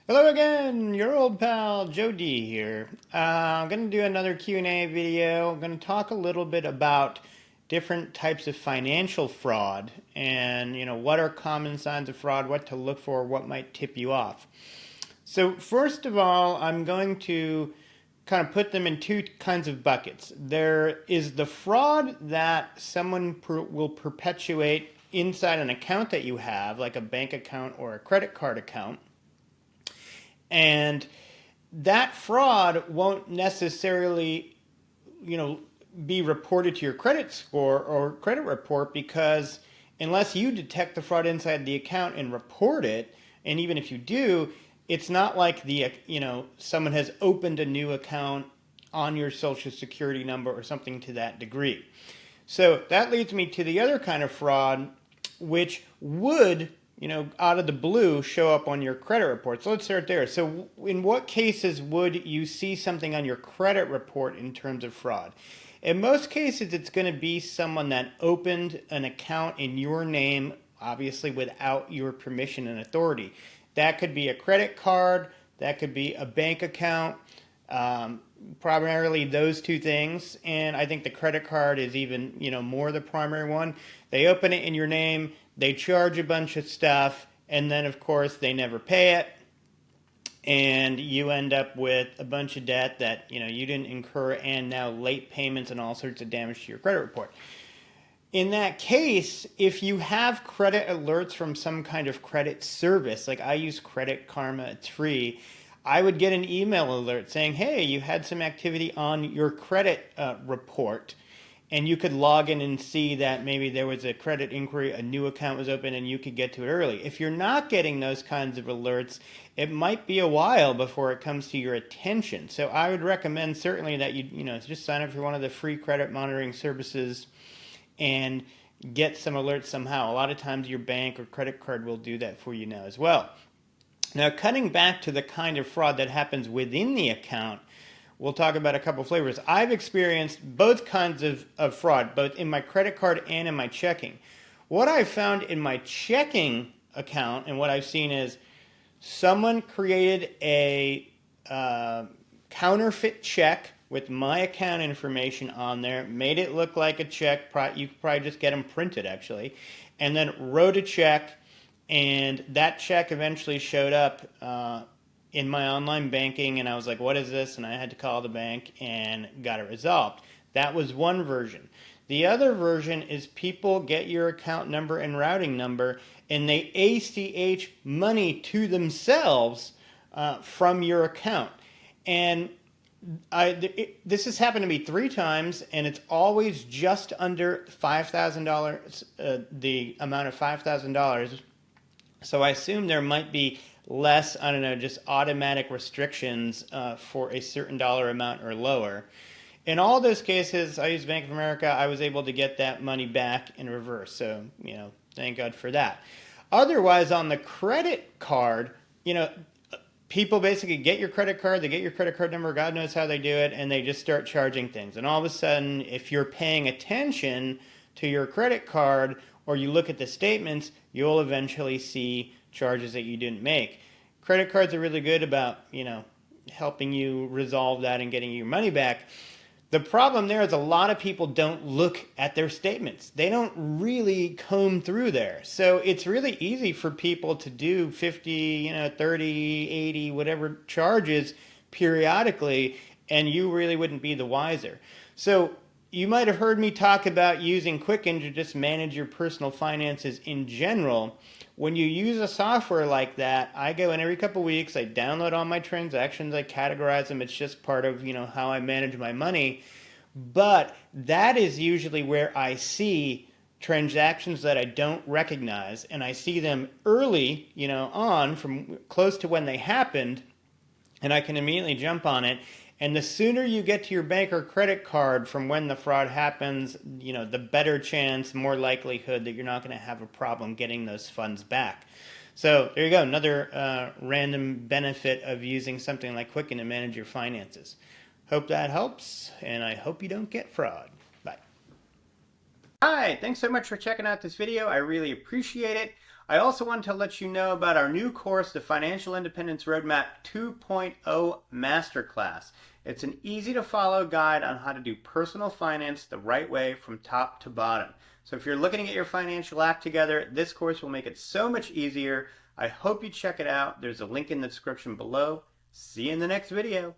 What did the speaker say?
Hello again, your old pal Joe D here. I'm going to do another Q&A video. I'm going to talk a little bit about different types of financial fraud and, what are common signs of fraud, what to look for, what might tip you off. So first of all, I'm going to kind of put them in two kinds of buckets. There is the fraud that someone will perpetuate inside an account that you have, like a bank account or a credit card account. And that fraud won't necessarily, you know, be reported to your credit score or credit report because unless you detect the fraud inside the account and report it, and even if you do, it's not like someone has opened a new account on your social security number or something to that degree. So that leads me to the other kind of fraud, which would, out of the blue show up on your credit report. So let's start there. So in what cases would you see something on your credit report in terms of fraud? In most cases, it's going to be someone that opened an account in your name, obviously without your permission and authority. That could be a credit card, that could be a bank account, primarily those two things. And I think the credit card is even, more the primary one. They open it in your name, they charge a bunch of stuff, and then of course they never pay it. And you end up with a bunch of debt that, you didn't incur, and now late payments and all sorts of damage to your credit report. In that case, if you have credit alerts from some kind of credit service, like I use Credit Karma, it's free, I would get an email alert saying, hey, you had some activity on your credit report. And you could log in and see that maybe there was a credit inquiry, a new account was open, and you could get to it early. If you're not getting those kinds of alerts, it might be a while before it comes to your attention. So I would recommend certainly that you just sign up for one of the free credit monitoring services and get some alerts somehow. A lot of times your bank or credit card will do that for you now as well. Now, cutting back to the kind of fraud that happens within the account, we'll talk about a couple flavors. I've experienced both kinds of fraud, both in my credit card and in my checking. What I've found in my checking account and what I've seen is someone created a counterfeit check with my account information on there, made it look like a check. You could probably just get them printed, actually, and then wrote a check, and that check eventually showed up in my online banking, and I was like, what is this? And I had to call the bank and got it resolved. That was one version. The other version is people get your account number and routing number, and they ACH money to themselves from your account. And this has happened to me 3 times, and it's always just under $5,000, the amount of $5,000. So I assume there might be less, I don't know, just automatic restrictions for a certain dollar amount or lower. In all those cases, I used Bank of America. I was able to get that money back in reverse. So, thank God for that. Otherwise, on the credit card, people basically get your credit card, they get your credit card number, God knows how they do it, and they just start charging things. And all of a sudden, if you're paying attention to your credit card or you look at the statements, you'll eventually see charges that you didn't make. Credit cards are really good about, helping you resolve that and getting your money back. The problem there is a lot of people don't look at their statements. They don't really comb through there. So it's really easy for people to do 50, 30, 80, whatever charges periodically, and you really wouldn't be the wiser. So you might have heard me talk about using Quicken to just manage your personal finances in general. When you use a software like that, I go in every couple of weeks, I download all my transactions, I categorize them. It's just part of, how I manage my money. But that is usually where I see transactions that I don't recognize, and I see them early, on from close to when they happened, and I can immediately jump on it. And the sooner you get to your bank or credit card from when the fraud happens, the better chance, more likelihood that you're not going to have a problem getting those funds back. So there you go, another random benefit of using something like Quicken to manage your finances. Hope that helps, and I hope you don't get fraud. Bye. Hi, thanks so much for checking out this video. I really appreciate it. I also wanted to let you know about our new course, the Financial Independence Roadmap 2.0 Masterclass. It's an easy to follow guide on how to do personal finance the right way from top to bottom. So if you're looking to get your financial act together, this course will make it so much easier. I hope you check it out. There's a link in the description below. See you in the next video.